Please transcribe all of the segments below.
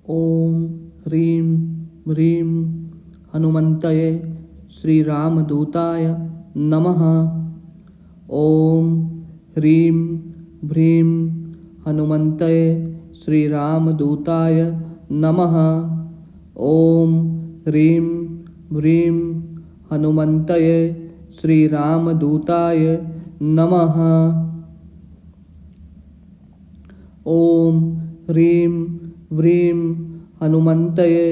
ओम ह्रीं ह्रीं हनुमन्तये श्रीरामदूताय नमः। ओम ह्रीं ह्रीं हनुमन्तये श्रीरामदूताय नमः। ओम ह्रीं ह्रीं हनुमन्तये श्रीरामदूताय नमः। ओम ह्रीं ह्रीं हनुमन्तये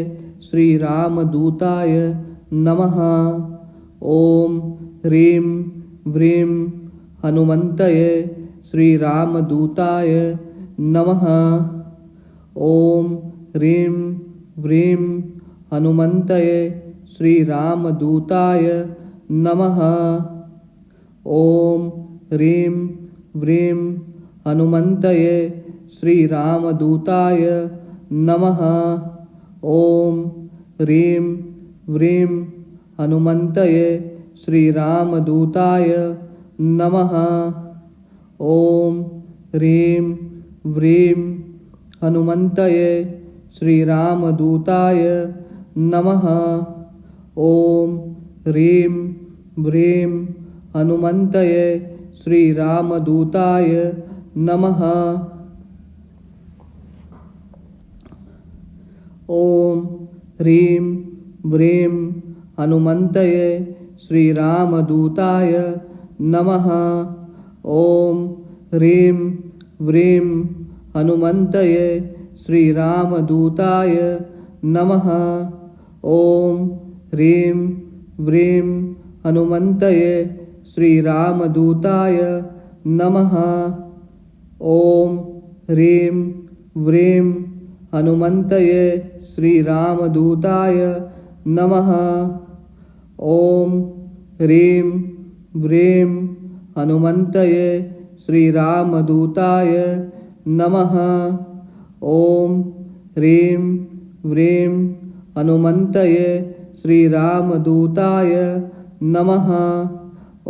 श्रीरामदूताय नमः। ओम ह्रीं ह्रीं हनुमन्तये श्रीरामदूताय नमः। ओम ह्रीं ह्रीं हनुमन्तये श्रीरामदूताय नमः। ओम ह्रीं ह्रीं हनुमन्तये श्रीरामदूताय नमः। ओम ह्रीं ह्रीं हनुमन्तये श्रीरामदूताय नमः। ओम ह्रीं ह्रीं हनुमन्तये श्रीरामदूताय नमः। ओम ह्रीं ह्रीं हनुमन्तये श्रीरामदूताय नमः। ओम ह्रीं ह्रीं हनुमन्तये श्रीरामदूताय नमः। ओम ह्रीं ह्रीं हनुमन्तये श्रीरामदूताय नमः। ओम ह्रीं ह्रीं हनुमन्तये श्रीरामदूताय नमः। ओम ह्रीं ह्रीं हनुमन्तये श्रीरामदूताय नमः। ओम ह्रीं ह्रीं हनुमन्तये श्रीरामदूताय नमः। ओम ह्रीं ह्रीं हनुमन्तये श्रीरामदूताय नमः।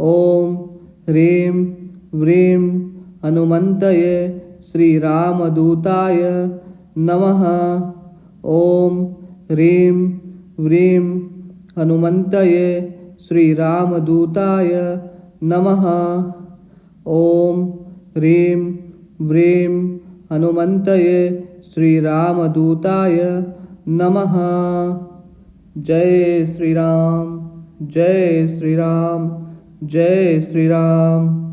ओम ह्रीं ह्रीं हनुमन्तये श्रीरामदूताय नमः। ओम ह्रीं ह्रीं हनुमन्तये श्रीरामदूताय नमः। ओम ह्रीं ह्रीं हनुमन्तये श्रीरामदूताय नमः। जय श्री राम, जय श्री राम, जय श्री राम।